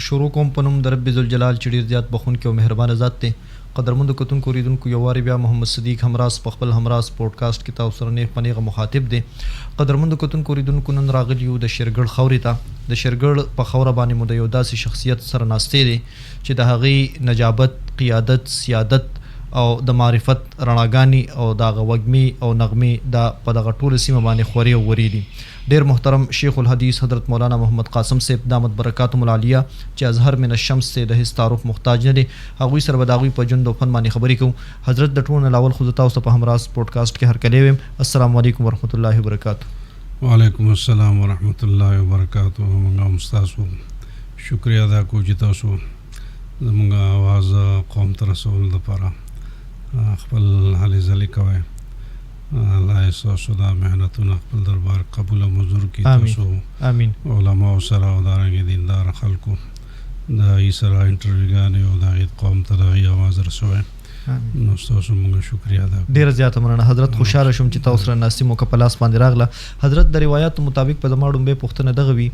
شروع کوم په نوم د رب ذوالجلال چې ډېر زیات بخونکی او مهربانه ذات دی. قدرمنو کتونکو اوریدونکو یو وارې بیا محمد صدیق همراز په خپل همراز پوډکاسټ کې تاسو سره نیغ په نیغه مخاطب دی. قدرمنو کتونکو اوریدونکو نن راغلی یو د شیرګل خاورې ته. د شیرګل په خاوره باندې مو د یو داسې شخصیت سره ناستې دی چې د هغې نجابت، قیادت، سیادت او د معرفت رڼاګانې او د هغه وږمې او نغمې دا په دغه ټوله سیمه باندې خورې او ورې دي. ډېر محترم شیخ الحدیث حضرت مولانا محمد قاسم صاحب دامت برکاتهم العالیه چې اظهر من الشمس ته د هیڅ تعارف محتاج نه دي، هغوی سره به د هغوی په ژوند او فن باندې خبرې کوو. حضرت د ټولو نه لاول خو زه تاسو ته په همراز پوډکاسټ کې هرکلی ویم. السلام علیکم ورحمت الله وبرکاتو. وعلیکم السلام ورحمت الله وبرکاتو. موږ هم ستاسو شکریه ادا کوو چې تاسو زموږ اواز قوم ته رسولو دپاره خپل هلې ځلې کوئ. الله ستاسو دا محنتونه خپل دربار قبول او منظور کړي. تاسو امین. علماو سره او دارنګې دیندار خلکو د هغې سره انټرویوګانې او د هغې قوم ته د هغې اواز رسوئ. نو ستاسو موږ شکریه ادا کوو. ډېره زیاته مننه حضرت. خوشحاله شوم چې تاسو سره ناستې موقع په لاس باندې راغله. حضرت د روایاتو مطابق په زما ډومبۍ پوښتنه دغه وي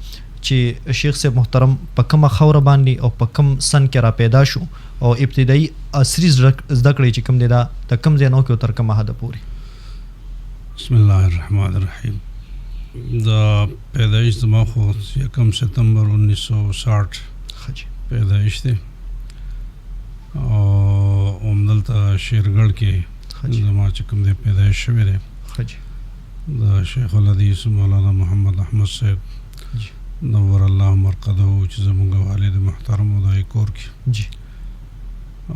چې شیخ صاحب محترم په کومه خاوره باندې او په کوم سن کې را پیدا شو او ابتدایي عصري زده کړې چې کوم دی دا د کوم ځای نه وکړي او تر کومه حده پورې؟ بسم الله الرحمن الرحیم. دا پیدایش زما خو 1 ستمبر 1960 پیدایش دی او همدلته شیرګل کې زما چې کوم دی پیدایش شوی دی. د شیخ الحدیث مولانا محمد احمد صاحب نور الله مرقده چې زموږ والد محترم و د کور کې،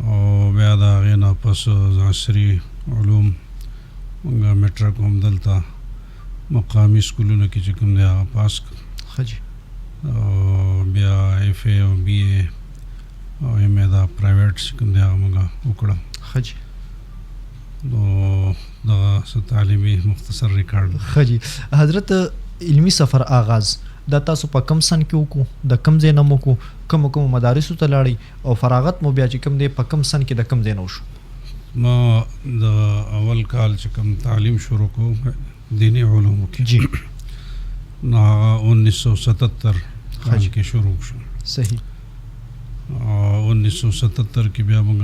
او بیا د هغې نه پس عصري علوم مونږ میټرک هم دلته مقامي سکولونو کې چې کوم دی هغه پاس کړ، او بیا ایف اے او بی اے او ایم اے دا پرایویټ چې کوم دی هغه مونږ وکړه. نو دغه څه تعلیمي مختصر ریکارډ. خجي حضرت علمی سفر آغاز دا تاسو په کم سن کې وکړو؟ د کم ځای نه مو وکړو؟ کوم مدارسو ته لاړئ او فراغت مو بیا چې کوم دی په کم سن کې د کم ځای نه وشو؟ ما د اول کال چې کوم تعلیم شروع کوم دینی علومو کې نو هغه 1977 کال کې شروع شو. صحیح. او 1977 کې بیا موږ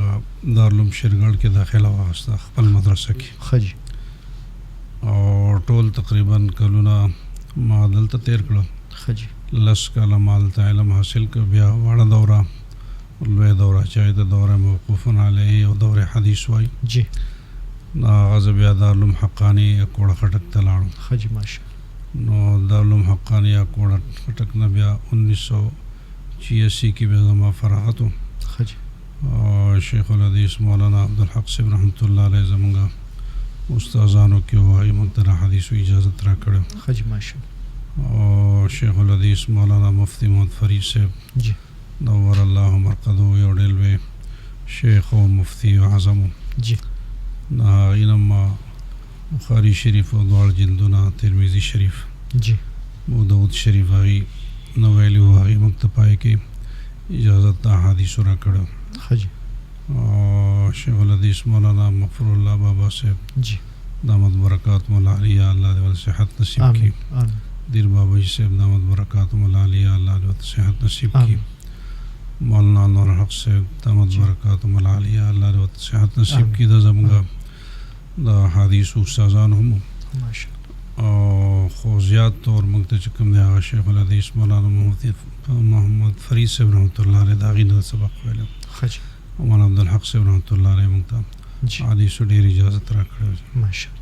دارالعلوم شیرګل کې داخله واخیسته خپل مدرسه کې. خجي. او ټول تقریبا کلونه ما دلته تیر کړل. خجي. 10 کاله ما دلته علم حاصل کړ. بیا وړه دوره لوی دوره چې د دوره موقوفن علیه او دوره حدیث وای جی نا غزه بیا دارالعلوم حقانی کوړه خټک ته لاړو. خجي ماشا. نو دارالعلوم حقانی کوړه خټک نه بیا 1986 کې بیا زما فراغت و. خجي. او شیخ الحدیث مولانا عبدالحق صاحب رحمت الله علیه زمونږ استادانو کې وایي موږ ته حدیثو اجازت را کړو. خجي ماشا. او شیخ الحدیث مولانا مفتی محمد فرید صاحب جی نور الله مرقده یو ډېر لوی شیخ او مفتی اعظم جی. اینم بخاری شریف او دواړه جلدونه، ترمذی شریف جی، ابو داود شریف هغې نو ویلي وو هغې موږ ته پای کې اجازت د احادیثو را کړه. خجي. او شیخ الحدیث مولانا مغفور الله بابا صاحب جی دامت برکات مولا علیہ اللہ دے صحت نصیب کی. دیر بابا جی صاحب دامت برکات مولا علیہ اللہ دے صحت نصیب کی. مولانا نور حق صاحب دامت برکات مولا علیہ اللہ دے صحت نصیب کی. دا زمونږ د حدیث استادان هم او خو زیات طور موږ ته چې کوم دی هغه شیخ الحدیث مولانا محمد فرید صاحب رحمت الله علیه د هغې نه سبق ویلی. مولانا عبدالحق صاحب رحمت الله علیه موږ ته حدیثو ډېر اجازت را کړی. ماشاءالله.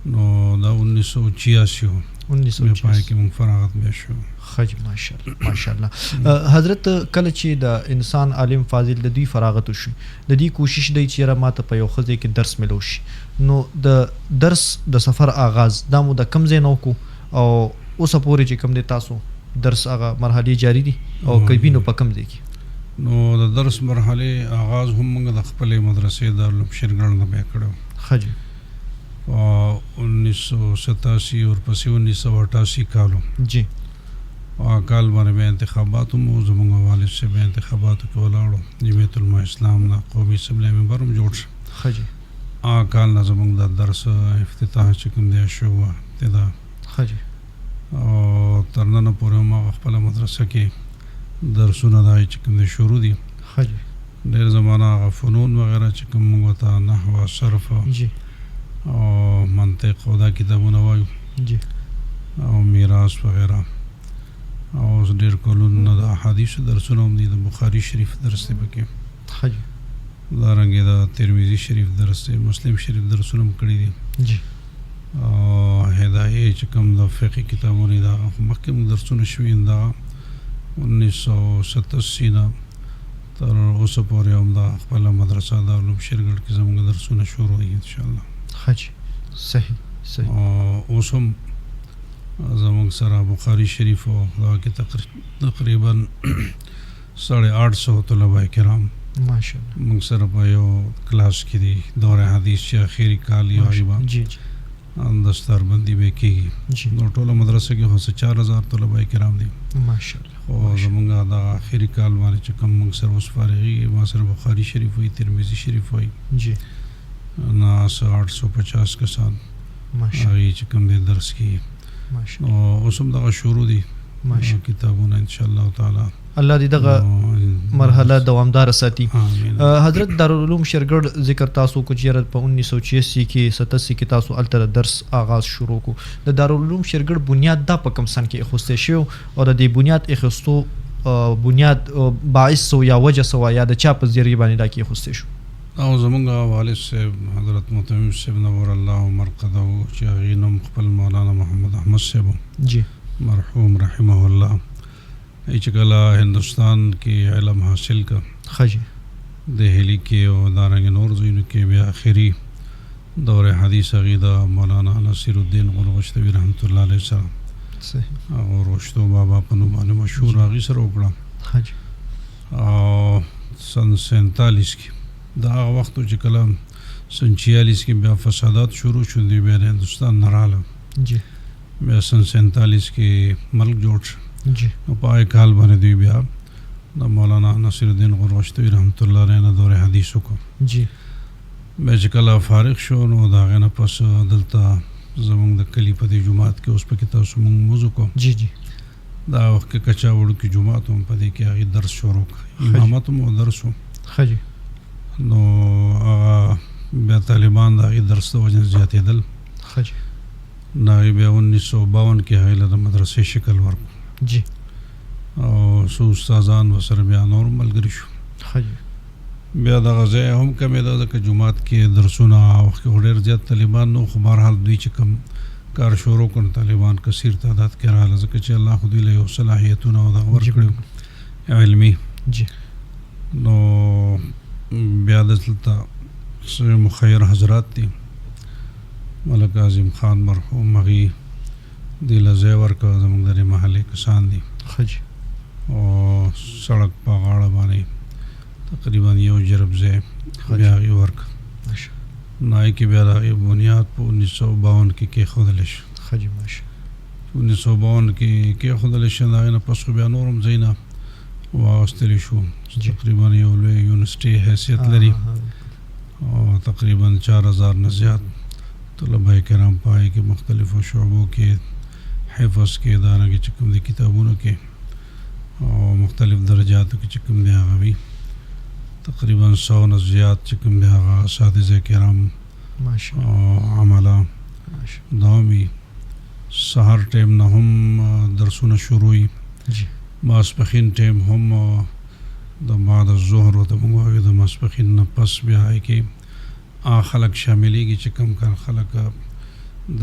نو دا 1986 و پای کې موږ فراغت بیا شو. خج ماشاءالله ماشاءالله. حضرت کله چې د انسان عالم فاضل د دوی فراغت وشي د دې کوشش دی چې یاره ماته په یو ښه ځای کې درس ملو شي، نو د درس د سفر آغاز دا مو د کم ځای نه وکړو او اوسه پورې چې کوم دی تاسو درس هغه مرحلې جاری دي او کوي نو په کم ځای کې؟ نو د درس مرحلې آغاز هم موږ د خپلې مدرسې دارالعلوم شیرګل نه بیا کړو. خجي. 1987 اور پسې 1988 کالو جی کال باندې بیا انتخابات هم زموږ والد صاحب انتخاباتو کې ولاړو، جمعیت علماء اسلام نه قومي اسمبلی ممبر هم جوړ شو. خجي. کال نه زموږ د درس افتتاح چې کوم دی شو ابتدا. خجي. او تر نن پورې هم خپله مدرسه کې درسونه دا چې کوم د شروع دي حج ډېر زمانه هغه فنون وغیره چې کوم موږ ته نحو صرف جی او منطق او دا کتابونه وایو جی او میراث وغیره او ډېر کلونه د احادیثو درسونه هم دي د بخاري شریف درس دی پکې حج دارنګې د ترمذي شریف درس دی مسلم شریف درسونه هم کړي دي جی او هدايه چې کوم د فقه کتابونه دا مخکې موږ درسونه شوي دا 1987 نه تر اوسه پورې هم دا خپله مدرسه دارالعلوم شیرګل کې زموږ درسونه شروع دي انشاءالله حج صحیح او اوس هم زموږ سره بخاري شریف او دا کې تقریبا 850 طلبه کرام ماشاءالله موږ سره په یو کلاس کې دي دوره حدیث چې اخیری کال یو غیبا جی جی دستاربندي به کېږي جی نو ټوله مدرسه کې خو 4000 طلبه کرام دي ماشاءالله او زمونږ دا اخیری کال باندې چې کوم موږ سره اوس فارغي ما سره بخاري شریف وي ترمذي شریف وي جی نه 850 کسان ماشاءالله هغه چې کوم د درس کې ماشاءالله او اوس هم دغه شروع دي ماشاءالله کتابونه ان شاء الله تعالی الله دې دغه مرحله دوامدار ساتي آمین حضرت دارالعلوم شیرګل ذکر تاسو کو چیرې په 1986 کې 87 کې تاسو التر درس آغاز شروع کو د دارالعلوم شیرګل بنیاد د په کوم سن کې اخسته شو او د دې بنیاد اخستو بنیاد باعث سو یا وجه سو یا د چا په ذریعہ باندې دا کې اخسته شو او زمونږ والد صاحب حضرت متمم صاحب نور الله مرقده چې هغه نوم خپل مولانا محمد احمد صاحب جی مرحوم رحمه الله چې کله هندوستان کې علم حاصل کا خجی دهلی کې او دارنګ نور ځایونو کې بیا اخري دور حدیث غیدا مولانا نصیر الدین غرغشتوی رحمت الله علیه سلام صحیح او رشتو بابا په نوم باندې مشهور هغه سره وکړه خجی او سن 47 کې دا هغه وخت چې کله سن 46 کې بیا فسادات شروع شو دی بیا هندوستان نه رااله جی بیا سن 47 کې ملک جوړ شو جی او پای کال باندې دی بیا د مولانا نصیر الدین غرغشتوی رحمت الله علیه نه دور حدیث وکړو جی مې چې کله فارغ شو نو دا غنه پس دلته زمونږ د کلی په دې جماعت کې اوس پکې تاسو مونږ موضوع کو جی جی دا وخت کې کچا وړو کې جماعت هم په دې کې هغه درس شروع کړ امامت مو درسو خجی نو هغه بیا طالبان دا هغه درس ته وجه زیاتېدل خجی نو بیا 1952 کې هغه له مدرسې شکل ورکړ جی او سو استادان وسره بیا نور ملګری شو خجی بیا د غزه هم کمې ده ځکه جماعت کې درسونه او ډېر زیات طالبان نو خو بهرحال دوی چې کوم کار شروع کړ طالبان کثیر تعداد کې راغله ځکه چې الله خو دوی له یو صلاحیتونه او د ورکړو علمي جی نو بیا دلته مخیر حضرات دي ملک اعظم خان مرحوم مغی دی لزه ورکا زمونږ د محلي کسان دي خجی او سړک په غاړه باندې تقریبا یو جرب ځای بیا غي ورک ماشاءالله نای کې بیا د بنیاد په 1952 کې کېښودل شو خجی ماشاءالله 1952 کې کېښودل شو دا نه پس بیا نورم ځای نه واغستل شو تقریبا یو لوی یونیورسيټي حیثیت لري او تقریبا 4000 نه زیات طلبه کرام پای کې مختلفو شعبو کې حفظ کې دارنګ چې کوم دي کتابونو کې او مختلف درجاتو کې چې کوم دي هغه وي تقریبا 100 نه زیات چې کوم دي هغه اساتذه کرام ماشاءالله او عمله ماشاءالله دامي سحر ټیم نه هم درسونه شروعي جی ماسپخین ټیم هم د بعد الظهر او د موږ د ماسپخین نه پس بیا کې خلک شاملېږي چې کوم کار خلک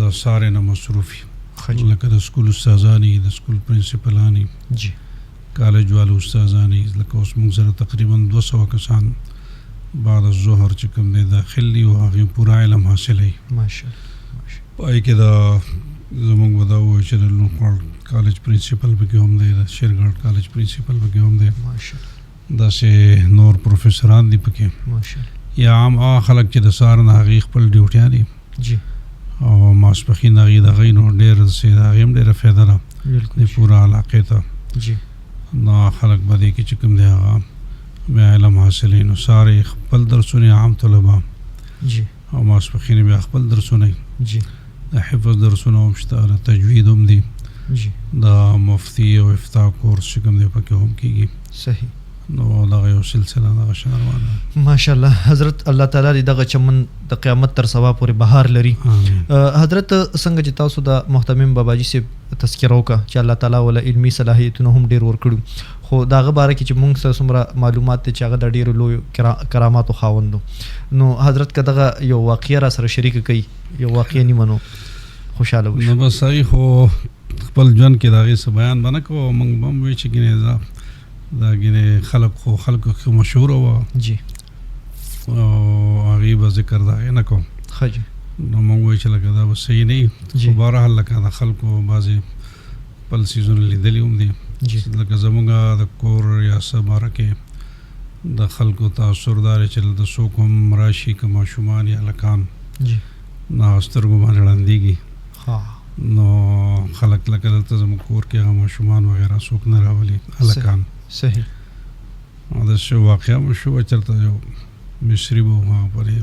د ساره نه مصروفي لکه د سکول استادانی د سکول پرنسپلانی جی کالج والو استادانی لکه اوس موږ سره تقریبا 200 کسان بعد الظهر چې کوم دی داخلي او هغه پورا علم حاصلې ماشاءالله پای کې دا زموږ وداو چې د لوکل کالج پرنسپل به هم دی د شیرګل کالج پرنسپل به هم دی ماشاءالله دا سه نور پروفیسوران دی پکې ماشاءالله یا عام خلک چې د سار نه هغه خپل ډیوټیان دي جی او ماسپخین هغه د غینو ډېر سي دا هم ډېر فایده ده بالکل د پورا علاقې ته جی نو خلک بده کې چې کوم دی هغه بیا علم حاصلې نو ساره خپل درسونه عام طلبه جی او ماسپخین بیا خپل درسونه جی د حفظ درسونه هم شته تجوید هم دي جی د مفتی او افتاء کورس چې کوم دی پکې هم کیږي صحیح نو دغه یو سلسله دغه شان روانه ماشاءالله حضرت الله تعالی دې دغه چمن د قیامت تر سبا پورې بهار لري حضرت څنګه چې تاسو د محترم باباجي سے تذکره وکړه چې الله تعالی ولا علمي صلاحیتونه هم ډیر ورکړو خو داغه باره کې چې موږ سره څومره معلومات چې هغه د ډیرو لوی کراماتو خاوندو نو حضرت کداغه یو واقعیا را سره شریک کړي یو واقعیا نیمنو خوشاله وشو نو بس صحیح خو خپل ژوند کې دغه څه بیان باندې کوو موږ هم وی چې ګینه دا ګینه خلکو خو مشهور و جی او هغه به ذکر دا نه کوم خجی نو موږ وی چې لکه دا به صحیح نه جی بهرحال لکه د خلکو بعضی پل سیزون لیدلی هم دي جی لکه زمونږ د کور یا سباره کې د خلکو تاثر دار چې د څوک هم راشي که ماشومان یا هلکان جی نه سترګو باندې ړندېږي ها نو خلک لکه دلته زموږ کور کې هغه ماشومان وغیره څوک نه راولي هلکان صحیح دا شو واقعا مو شو چرته یو مصری وو هغه پرې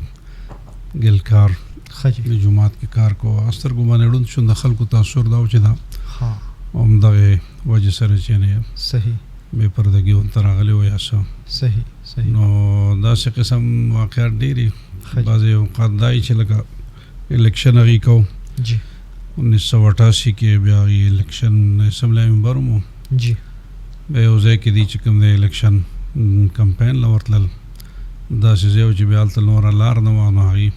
ګلکار خجی د جماعت کې کار کو سترګو باندې ړوند شو د خلکو تاثر دا چې دا ها هم دغه وجه سره چې نه صحیح بے پردګي اون ترغلي وي اسه صحیح نو دا څه قسم واقعات ډيري بعضي اوقات دای چې لکه الیکشن غي کو جی 1988 کې بیا الیکشن اسمبلی ممبر مو جی به یو ځای کې دي چې کوم د الیکشن کمپاین لورتل دا چې یو چې بیا تل نور لار نه وانه هغي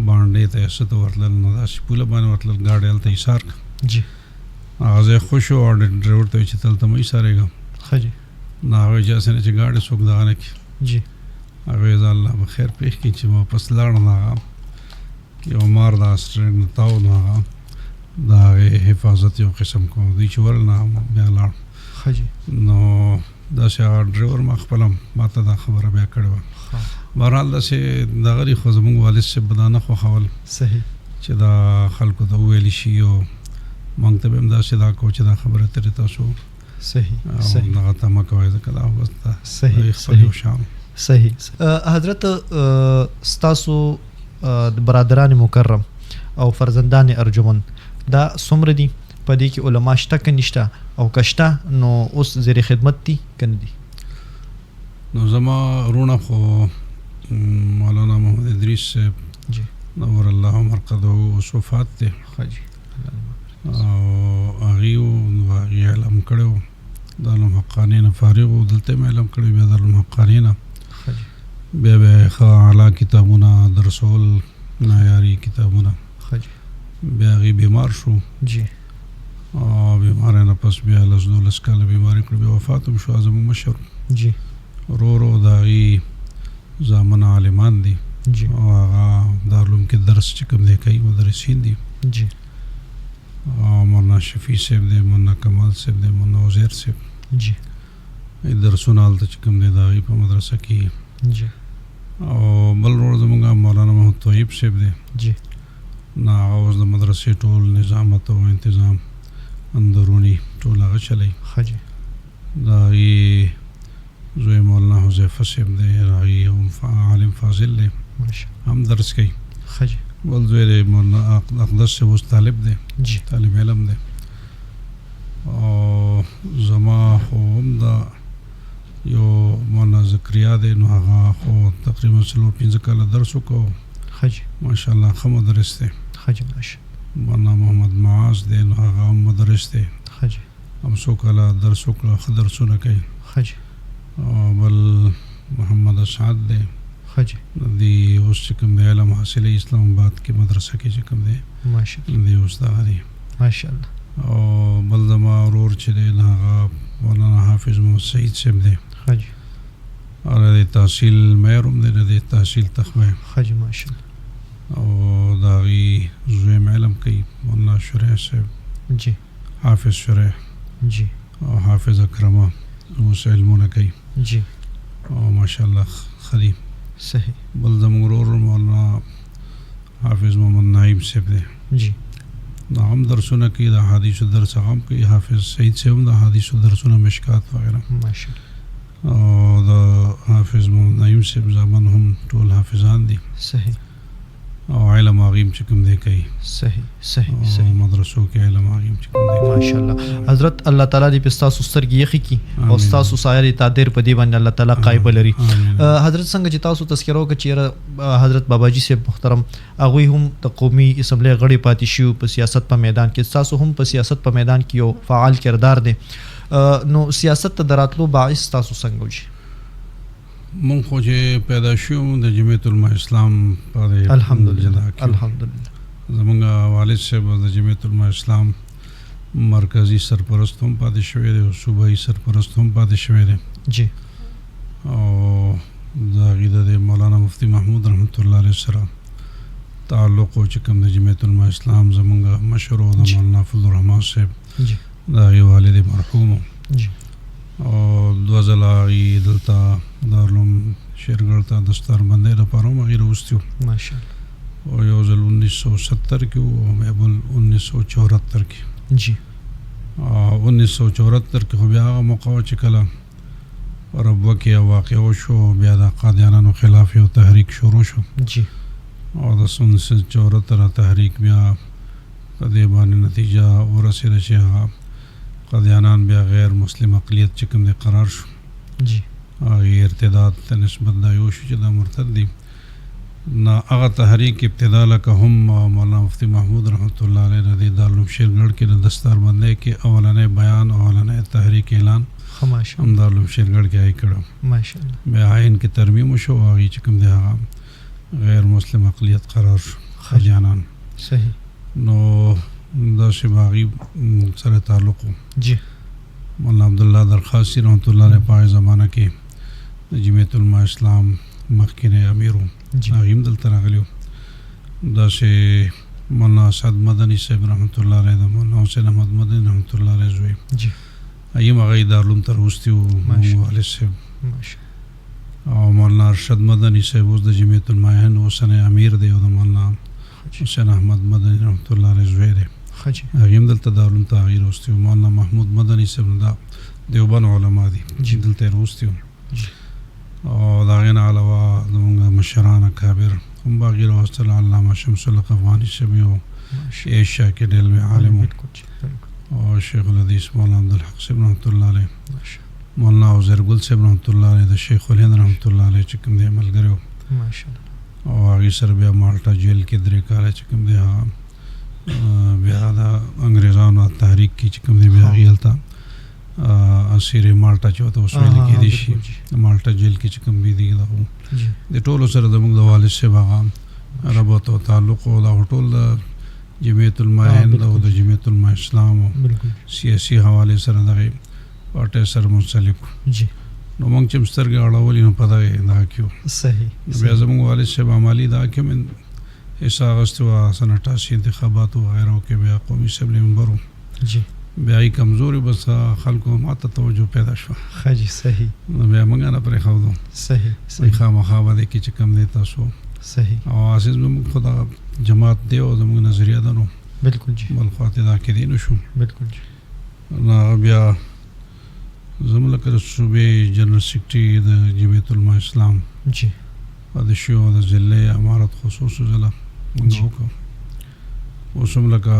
باندې ته ست ورتل نو دا چې پوله باندې ورتل گاډي تل ایثار جی هغه خوشو او ډرایور ته چې تل ته مې سارهګا خجی نو هغه چې گاډي څوک دا نه کی جی هغه ځا الله بخیر پېښ کی چې واپس لاړ نه یو مار دا سترنګ تاو نه دا حفاظت یو قسم کو دی چې ورنه بیا لاړ خجی نو دا چې ډرایور ما خپلم ماته دا خبره بیا کړو بهرحال دا چې د غری خو زموږ والد سے بدانه خو خول صحیح چې دا خلکو ته ویل شي او مونږ ته هم دا چې دا کو چې دا خبره ترې تاسو صحیح دا ته ما کوي ځکه دا وسته صحیح صحیح حضرت ستاسو د برادران مکرم او فرزندان ارجمن دا څومره دي په دې کې علما شته که نشته او کشته نو اوس زیر خدمت دي کنه دي نو زما رونه خو مولانا محمد ادریس جی نور الله مرقده وصفات ته خجی او هغه علم کړو د علم حقانین فارغ دلته علم کړو بیا د علم حقانین خجی بیا اعلی کتابونه درسول معیاري کتابونه خجی بیا غي بیمار شو جی او بیمار نه پس بیا لزدولس کاله بیماری کړ بیا وفات هم شو اعظم مشر جی رو داغي زامن عالمان دي جی او هغه دارالعلوم کې درس چې کوم دی کوي مدرسین دي جی او مولانا شفیع صاحب دی مولانا کمال صاحب دی مولانا وزیر صاحب جی درسونه حالت چې کوم دی داغي په مدرسه کې جی او بل ورځ موږ مولانا محمد طیب صاحب دی جی نا اوس د مدرسې ټول نظام او تنظیم اندرونی ټول هغه چلی خجی دا زوی مولانا حذیفه صاحب دی راغی هم عالم فاضل دی ماشاءالله هم درس کوي خجی ول زوی مولانا اقدس سے اوس طالب دی جی طالب علم دی او زما هم دا یو مولانا زکریا دی نو هغه خو تقریبا 15 کاله درس وکړو خجی ماشاءالله خو مدرس دی خجی ماشاءالله مولانا محمد معاذ دی نو هغه مدرس دی خجی هم څو کاله درس وکړو ښه درسونه کوي خجی او بل محمد اسعد دی خجی دی اوس چې کوم دی علم حاصله اسلام آباد کې مدرسه کې چې کوم دی ماشاءالله دی اوس دا دی ماشاءالله او بل زما ورور چې دی هغه مولانا حافظ محمد سعید صاحب دی خجی او د تحصیل مېروم دی د تحصیل تخمه خجی ماشاءالله او داغي زویم علم کوي مولانا شریح صاحب جی حافظ شریح جی او حافظ اکرمه اوس علمونه کوي جی او ماشاءالله خدي صحیح بل زموږ ورور مولانا حافظ محمد نعیم صاحب دی جی دا هم درسونه کوي د حدیث درس هم کوي حافظ سعید صاحب هم د حدیث درسونه مشکات وغیرہ ماشاءالله او د حافظ محمد نعیم صاحب زمان هم ټول حافظان دي صحیح او علم هغیم چې کوم دی کوي صحیح صحیح او صحیح مدرسو کې علم هغیم چې کوم دی ماشاءالله حضرت الله تعالی دې په تاسو سترګې یخي کی او آمین. تاسو سایه تعبیر په دی باندې الله تعالی قایب لري آمین. حضرت څنګه چې تاسو تذکرو کې چیرې حضرت باباجي صاحب محترم هغه هم د قومي اسمبلی غړي پاتې شو په سیاست په میدان کې تاسو هم په سیاست په میدان کې یو فعال کردار دی نو سیاست ته دراتلو باعث تاسو څنګه وجي مونږ خو چې پیدا شو د جمعیت العلماء اسلام په الحمدلله الحمدلله زمونږ والد صاحب د جمعیت العلماء اسلام مرکزی سرپرست هم پاتې شوی دی او صوبایي سرپرست هم پاتې شوی دی جی او د هغې د مولانا مفتی محمود رحمت الله علیه سره تعلق و چې کوم د جمعیت العلماء اسلام زمونږ مشر و د مولانا فضل الرحمن صاحب جی د هغې والد مرحوم جی او دوه ځله هغې دلته دارالعلوم شیرګړ ته دستاربندۍ لپاره هم هغې راوستي وو ماشاءالله او یو ځل 1970 کې او بیا بل 1974 کې جی 1974 کې خو بیا هغه موقع وه چې کله په ربوه کې یو واقعه وشو بیا د قادیانانو خلاف یو تحریک شروع شو جی او د 1974 تحریک بیا په دې باندې نتیجه ورسېده چې هغه قادیانان بیا غیر مسلم اقلیت چې کوم دی قرار شو جی هغې ارتداد ته نسبت دا یو شو چې دا مرتد دی نه هغه تحریک ابتدا لکه هم مولانا مفتی محمود رحمت الله علیه د دارالعلوم شیرګړ کې د دستاربندۍ کې اولنی بیان او اولنی تحریک اعلان خماشه هم دارالعلوم شیرګړ کې کړو ماشاءالله بیا عین کې ترمیم وشو او هغې چې کوم دی هغه غیر مسلم اقلیت قرار شو خجانان صحیح نو داسې به هغې سره تعلق و جی مولانا عبدالله درخاصي رحمت الله علیه په هغې زمانه کې د جمعیت العلماء اسلام مخکینی امیر و جی هغې هم دلته راغلي وو داسې مولانا اسعد مدني صاحب رحمت الله علیه د مولانا حسین احمد مدني رحمت الله علیه زوی جی هغې هم هغې دارالعلوم ته راوستي وو ماشاءالله. والد صاحب ماشاءالله او مولانا ارشد مدني صاحب اوس د جمعیت العلماء هند اوسنی امیر دی او د مولانا حسین احمد مدني رحمت الله علیه زوی دی خجی هغې هم دلته دارالعلوم ته هغې راوستي وو مولانا محمود مدني صاحب دا دیوبند علما دي چې دلته یې راوستي وو او د هغې نه علاوه زموږ مشران اکابر هم به هغې راوستل علامه شمس الحق افغاني صاحب یو ایشیا کې ډېر لوی عالم و او شیخ الحدیث مولانا عبدالحق صاحب رحمت الله علیه مولانا عزیر ګل صاحب رحمت الله علیه د شیخ الهند رحمت الله علیه چې کوم دی ملګری و ماشاءالله او هغې سره بیا مالټا جیل کې 3 کاله چې کوم دی هغه بیا د انګریزانو تحریک کې چې کوم دی بیا هغې هلته اسیر مالټا چې ورته اوس ویل کېدی شي د مالټا جیل کې چې کوم دی دغه د ټولو سره زموږ د والد صاحب هغه ربط او تعلق او دا ټول د جمعیت العلماء هند او د جمعیت العلماء اسلام او سیاسي حوالې سره دغه پارټۍ سره منسلک جی نو موږ چې سترګې اړولې نو په دغه کې وو صحیح بیا زموږ والد صاحب عملي دا کې من حصه اخیستې وه سن 88 انتخاباتو وغیره کې بیا قومي اسمبلي ممبر وم جی بیا یې کمزوري بس خلکو ماته توجه پیدا شوه خجی صحیح نو بیا موږ نه پرېښودو صحیح خامخا به دی کې چې کم دی تاسو صحیح او اساس زموږ خو دا جماعت دی او زموږ نظریه ده نو بالکل جی بل خواته دا کې دی نو شو بالکل جی نو بیا زموږ لکه د صوبې جنرال سیکرټري د جمعیت العلماء اسلام جی پاتې شو د ضلع امارت خصوصي ضلع موږ وکړو اوس هم لکه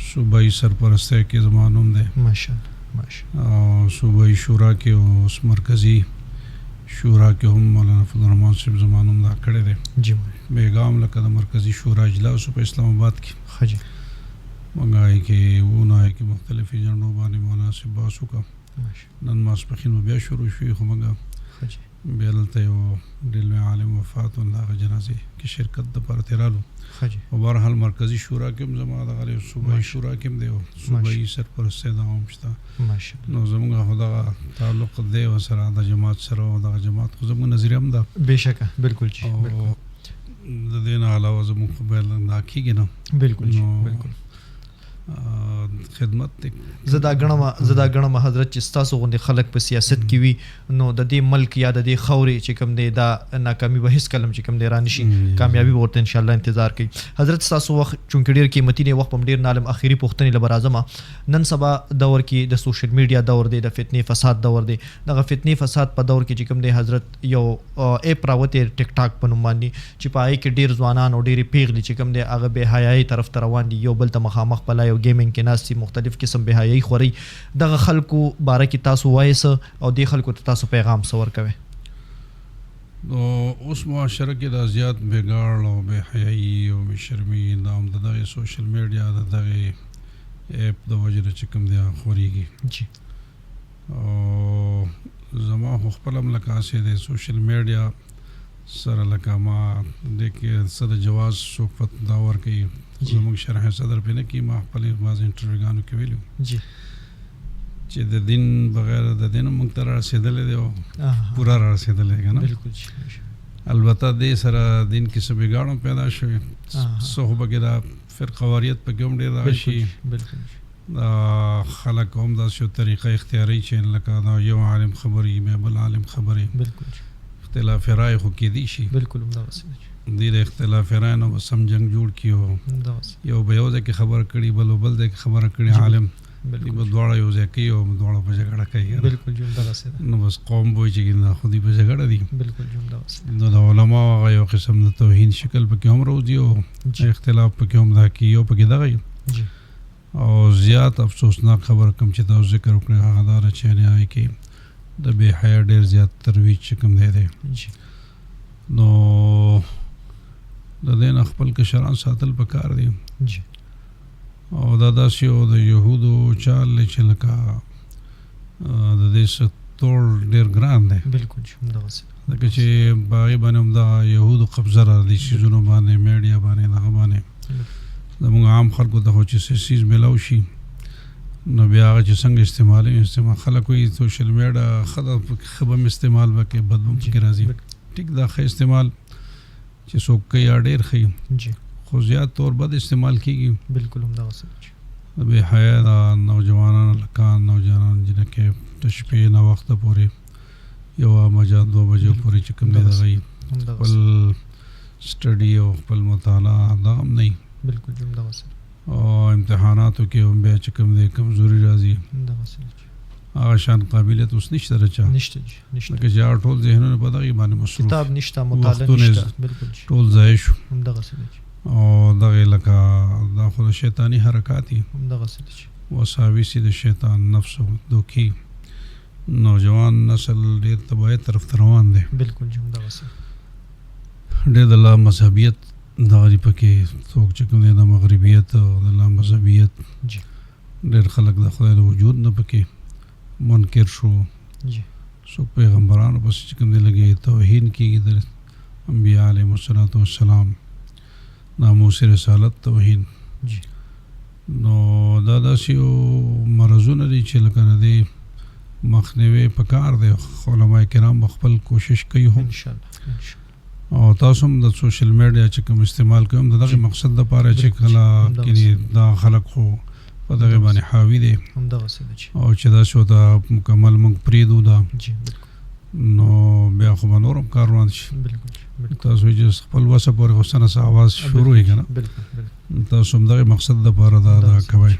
صوبایي سرپرستی کې زما نوم دی ماشاءالله او صوبایي شورا کې او اوس مرکزي شورا کې هم مولانا فضل الرحمن صاحب زما نوم دا کړی دی جی بیګام لکه د مرکزي شورا اجلاس په اسلام آباد کې خجی موږ هغې کې وونه کې مختلف ایجنډو باندې مولانا صاحب بحث وکړو نن ماسپښین بیا شروع شوي خو موږ خجی بیا دلته یو ډېر لوی عالم وفات و د هغه جنازې کې شرکت دپاره تېرالو خجی او بهرحال مرکزي شورا کې هم زما دغه صوبایي شورا کې هم دی او صوبایي سرپرستی دغه هم شته ماشاءالله نو زموږ خو دغه تعلق دی ورسره د جماعت سره او دغه جماعت خو زموږ نظریه هم ده بېشکه بالکل جی او د دې نه علاوه زموږ خو بیا دا کېږي نه بالکل جی نو بالکل خدمت دی. زدا غنم حضرت چې تاسو غوندي خلک په سیاست کې وي نو د دې ملک یا د دې خوري چې کوم دی دا ناکامي به هیڅ کلم چې کوم دی رانشي کامیابی ورته ان شاء الله انتظار کوي. حضرت تاسو وخت چونکې ډیر قیمتي دی وخت په ډیر نالم اخیری پوښتنې لبر اعظم نن سبا دور کې د سوشل میډیا دور دی د فتنې فساد دور دی دغه فتنې فساد په دور کې چې کوم دی حضرت یو اپ راوته ټیک ټاک په نوم باندې چې پای کې ډیر ځوانان او ډیر پیغلي چې کوم دی هغه به حیايي طرف ته روان دي یو بل ته مخامخ پلا یو گیمینګ کې ناسي مختلف قسم به حیايي خوري دغه خلکو باره کې تاسو وایس او د خلکو ته تاسو پیغام سور کوي. نو اوس معاشره کې د زیات بګاړ او بے حیايي او بے شرمي نام دغه سوشل میډیا دغه اپ د وجه چې کوم دی خوريږي جی او زما خپل ملکاسه د سوشل میډیا سره لکه ما د کې سره جواز صحبت دا ور کوي زموږ شرح صدر په نه کې ما خپل بعض انټرویوګانو کې ویلو جی چې د دین بغیر د دین موږ تر رسیدلې دی او پورا رسیدلې کنه بالکل جی. البته د سره دین کې څه بګاړو پیدا شوی صحبه کې دا فرقواریت په کوم ډیر راشي بالکل خلک هم دا شو طریقه اختیاري چې لکه دا یو عالم خبري به بل عالم خبري بالکل اختلاف رائے خو کې دي شي بالکل هم دا وسه دې د اختلاف رائے نو سم جنگ جوړ کیو دا وسه یو به یو ځکه خبر کړي بل ځکه خبر کړي عالم بالکل په دواړه یو ځکه یو دواړه په جګړه کوي بالکل جون دا وسه نو بس قوم وای چې نه خودي په جګړه دي بالکل جون دا وسه نو د علماء هغه یو قسم د توهین شکل په کوم روزي او اختلاف په کوم دا کیو په کې دغه جی او زیات افسوسناک خبر کوم چې تاسو ذکر وکړی هغه دار چې نه آی کې د بے حیا ډیر زیات ترویج کوم دی جی نو د دین خپل کشران ساتل پکار دي جی او دا داسې او د يهودو چال چې لکه د دې ستور ډیر ګران دی بالکل جون دا وسه لکه چې باغی باندې دا يهودو قبضه را دي شیزونو باندې میډیا باندې هغه باندې زموږ عام خلکو ته چې سیس ملاو شي نو بیا هغه چې څنګه استعمال خلک وي سوشل میډیا خبر استعمال وکړي بدبم کې راځي ټیک دا ښه استعمال چې څوک کوي ډیر ښه جی خو زیات طور بد استعمال کیږي بالکل هم دا وسه بے حیا دا نوجوانان لکان نوجوانان جنکه تشبیه نه وخت پورې یو مجا 2 بجې پورې چې کوم دی غي خپل سټډي او خپل مطالعه دا هم نه بالکل جون دا وسه او امتحاناتو کې هم بیا چې کوم دی کمزوري راځي دا وسه هغه شان قابلیت اوس نشته رچا نشته لکه چې ټول ذهنونه په دغه باندې مصروف کتاب نشته مطالعه نشته بالکل ټول ځای شو هم دا وسه او دغه لکه دا خو شیطانی حرکات هم دا وسه وساویسی د شیطان نفس او دوکي نوجوان نسل ډېر تبعیت طرف ته روان دی بالکل جون دا وسه ډېر د لا مذهبیت دغه پکې څوک چې کوم د مغربیت او د لا مذهبیت جی ډېر خلک د خدای د وجود نه پکې منکر شو جی سو پیغمبرانو پس چې کوم دی لګي توهین کیږي د انبیاء علیهم الصلوۃ والسلام ناموس رسالت توهین جی نو دا داسې مرزونه دي چې لکه د مخنیوي پکار دی علماء کرام خپل کوشش کوي هم ان شاء الله او تاسو هم د سوشل میډیا چې کوم استعمال کوم دغه مقصد د پاره چې کله کې دا خلک خو په دغه باندې حاوی دي هم دا وسه او چې دا شو دا مکمل موږ پریدو دا جی بالکل نو بیا خو نورم کار روان شي بالکل تاسو چې خپل وسه پورې حسنه سره आवाज شروع یې کنه بالکل تاسو هم دغه مقصد د پاره دا کوي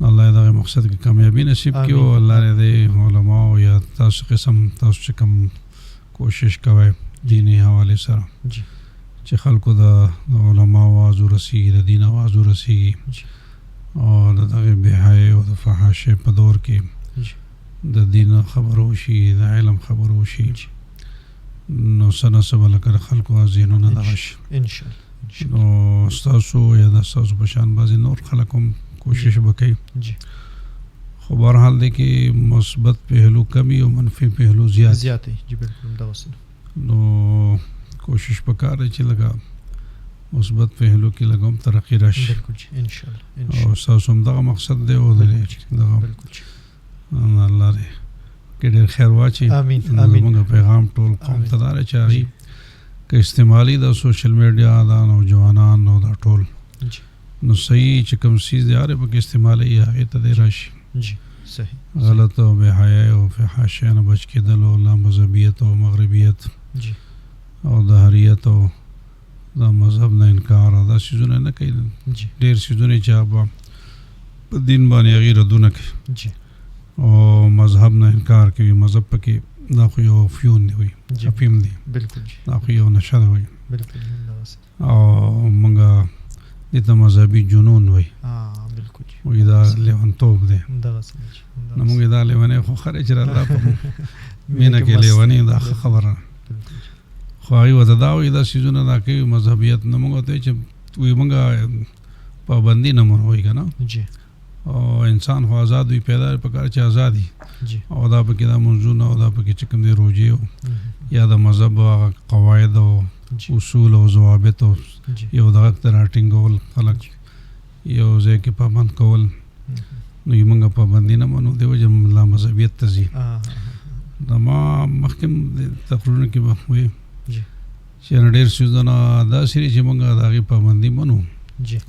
الله دغه مقصد کې کامیابی نصیب کړي او الله دې علماء او یا تاسو قسم تاسو چې کوم کوشش کوي دینی حواله سره جی چې خلکو د علماء आवाज ورسیږي د دین आवाज ورسیږي او دغه به حیا او د فحاشه په دور کې د دین خبرو شي د علم خبرو شي نو سنه سبل کر خلکو ازینونه دغش ان شاء الله نو تاسو یا د تاسو په شان بعض نور خلکم کوشش وکړي جی خو بهر حال دی کې مثبت پهلو کمی او منفي پهلو زیات جی بالکل دا وسه نو کوشش وکړئ چې لگا مثبت پهلو کې لګوم ترقی راشي بالکل ان شاء الله او تاسو هم دغه مقصد دی او دغه بالکل الله دې کې ډېر خیر واچي امين موږ پیغام ټول قوم ته دار چاري کې استعمالي د سوشل میډیا دا نوجوانان نو دا ټول نو صحیح چې کوم سیز دی هر پکې استعمالي هغه ته دی راشي جی صحیح غلط او بے حیا او فحاشا نه بچ کېدل او لا مذهبیت او مغربیت جی او دهریت او دا مذهب نه انکار دا سيزونه نه کوي جی ډېر سيزونه چې په دین باندې غیر ردونه کوي جی او مذهب نه انکار کوي مذهب پکې دا خو یو فیون دی وي افیم دی بالکل جی دا خو یو نشه دی وي بالکل او مونږه دې ته مذهبي جنون وي بالکل جی وي دا لیونتوب دی دا نو مونږ دا لیونی خو خرج را الله په مینه کې لیونی دا خبره خو هغوی ورته دا وایي دا څیزونه دا کوي مذهبیت نه مونږ ته چې وایي مونږ پابندي نه منو که نه جی او انسان خو آزاد وي پیدا پکار چې آزاد وي جی او دا پکې دا منځونه او دا پکې چې کوم دی روجې یا د مذهب هغه قواعد او اصول او ضوابط او یو دغه ته راټینګول خلک یو ځای کې پابند کول نو یې مونږ پابندي نه منو دی وجه لا مذهبیت ته ځي دا ما مخکې تقریرونه کې به وایي چې ډېر څیزونه داسې دي چې مونږ د هغې پابندي منو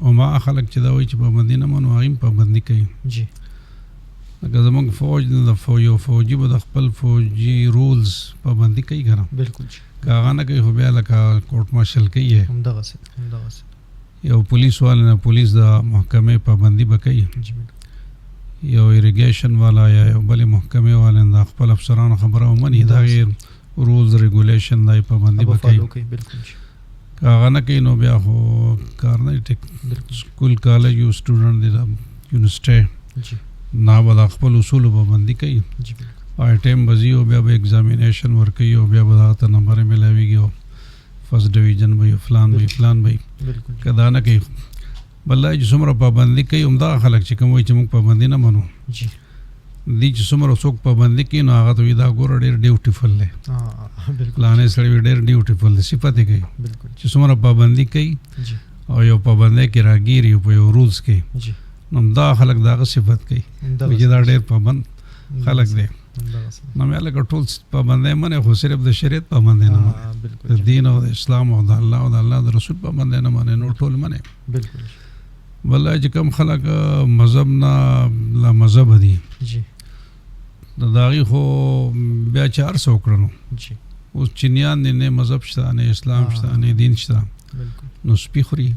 او ما خلک چې دا وایي چې پابندي نه منو هغې هم پابندي کوي لکه زمونږ فوج د یو فوجي به د خپل فوجي رولز پابندي کوي که نه بالکل که هغه نه کوي خو بیا لکه کورټ مارشل کوي یو پولیس والا نه پولیس د محکمې پابندي به کوي یو ایریګیشن والا یا یو بلې محکمې والا د خپل افسرانو خبره ومني د هغې رولز ریګولیشن دا پابندي به کوي که هغه نه کوي نو بیا خو کار نه ټیک سکول کالج یو سټوډنټ دی د یونیورسټۍ نه به د خپل اصولو پابندي کوي پای ټایم به ځي او بیا به ایګزامینیشن ورکوي او بیا به دغه ته نمبر یې میلاویږي او فرسټ ډویژن به فلان به که دا نه کوي بل چې څومره پابندي کوي همدغه خلک چې کوم وایي چې موږ پابندي نه منو دي چې څومره څوک پابندي کوي نو هغه ته وایي دا ګوره ډېر ډیوټیفل دی فلانی سړی ډېر ډیوټیفل دی صفت یې کوي چې څومره پابندي کوي او یو پابندۍ کې راګیر یو په یو رولز کې نو همدغه خلک د هغه صفت کوي چې دا ډېر پابند خلک دی نو مې لکه ټول پابندۍ منې خو صرف د شریعت پابندۍ نه منې د دین او د اسلام او د الله او د الله د رسول پابندۍ نه منې نور ټول منې بالکل والله چې کوم خلک مذهب نه لا مذهب دي د هغې خو بیا چې هر څه وکړه اوس چینیان دي نه مذهب شته نه اسلام شته نه دین شته نو سپي خوري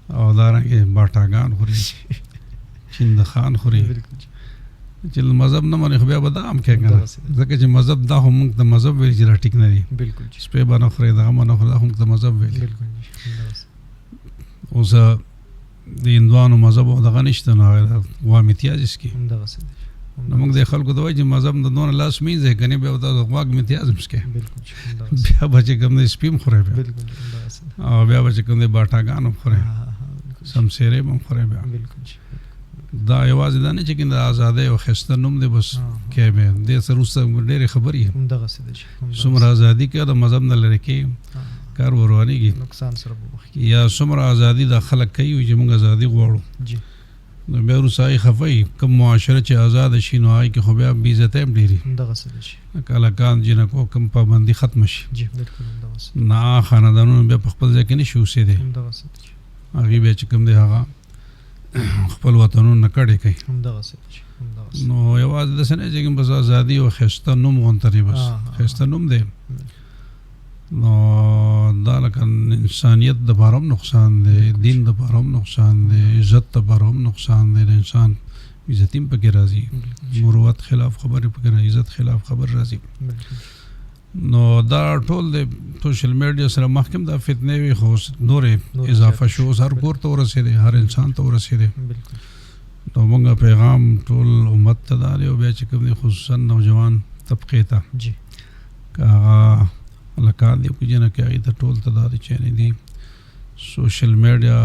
او دارنګې باټاګان خوري چندخان خوري چې مذهب نه منې خو بیا به دا هم کوي که نه ځکه چې مذهب دا خو موږ ته مذهب ویل چې دا ټیک نه دي سپی به نه خورې دغه به نه خورې دا خو موږ ته مذهب ویل اوس د هندوانو مذهب او دغه نشته نو هغه غوا امتیاز کې نو موږ د خلکو ته وایي چې مذهب د دونه لاس مینځئ که نه بیا به تاسو غواګ امتیاز هم څکئ بیا به چې کوم دی سپي هم خورئ بیا او بیا به چې کوم دی باټاګان هم خورئ سمسیرې به هم خورئ بیا دا یوازې دا نه چې د ازادۍ او ښایسته نوم دی بس کې بیا دې سره وروسته ډېرې خبرې څومره ازادي کوي د مذهب نه لرې کوي کار ورانېږي یا څومره ازادي د خلک کوي چې موږ ازادي غواړو نو بیا وروسته هغې خفه کوم معاشره چې ازاده شي نو هغې کې خو بیا بې عزتۍ هم ډېري هلکان جنکو کوم پابندي ختمه شي نه خاندانونه بیا په خپل ځای کې نه شي اوسېدی هغې بیا چې کوم دی هغه خپل وطنونه کډې کوي نو یوازې داسې نه چې بس ازادي او ښایسته نوم غونته دی بس ښایسته نوم دی نو دا لکه انسانیت دپاره هم نقصان دی دین دپاره هم نقصان دی عزت دپاره هم نقصان دی د انسان عزت هم پکې راځي مروت خلاف خبرې پکې راځي عزت خلاف خبر راځي نو دا ټول د سوشل میډیا سره مخکې دا فتنې وي خو نورې اضافه شو اوس هر کور ته ورسېدی هر انسان ته ورسېدی نو موږ پیغام ټول امت ته دا دی او بیا چې کوم دی خصوصا نوجوان طبقې ته که هغه هلکان دي او که جنکې هغې ته ټول ته دا دی چې یعنې دی سوشل میډیا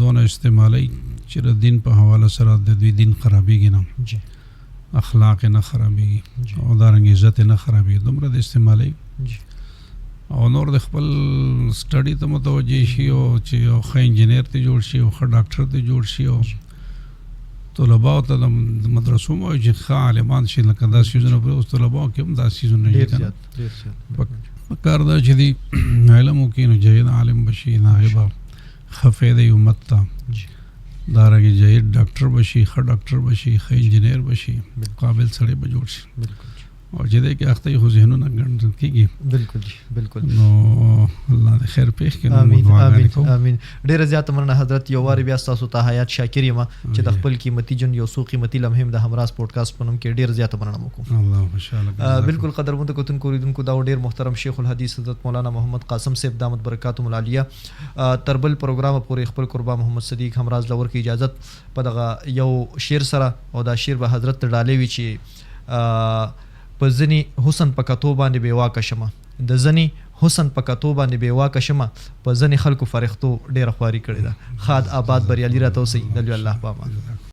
دونه استعمالوي چې د دین په حواله سره د دوی دین خرابېږي نه اخلاق نه خرابېږي او دارنګې عزت نه خرابېږي دومره د استعمالوي او نور د خپل سټډي ته متوجه شي او چې یو ښه انجینر ته جوړ شي او ښه ډاکټر ته جوړ شي او طلباو ته د مدرسو مو چې ښه عالمان شي لکه دا څیزونه په اوس طلباو کې هم دا څیزونه دي پکار دا چې دی علم وکړي نو جید عالم به شي نه هغې به خفید امت ته دارنګه جهید ډاکټر بشي ښه ډاکټر بشي ښه انجینیر بشي قابل سړی به جوړ شي او چې دې کې اخته خو ذهنونه ګڼل کېږي بالکل جی بالکل نو الله دې خیر پېښ کړي امين امين ډېر زیات مننه حضرت یو واری بیا تاسو ته حیات شاکر یم چې د خپل قیمتي جن یو سو قیمتي لمحه د همراز پودکاسټ په نوم کې ډېر زیات مننه وکړو الله خوشاله بالکل قدرمند کوتونکو اوریدونکو دا ډېر محترم شیخ الحدیث حضرت مولانا محمد قاسم صاحب دامت برکاتهم العالیه تربل پروګرام پورې خپل قربا محمد صدیق همراز لور کی اجازه په دغه یو شعر سره او دا شعر به حضرت ډالې وی چې په ځنی حسن په کتو باندې بیواکه شمه د ځنی حسن په کتو باندې بیواکه شمه په ځنی خلکو فرښتو ډېر خواري کړی ده خاد آباد بریالي راته اوسئ د الله په امان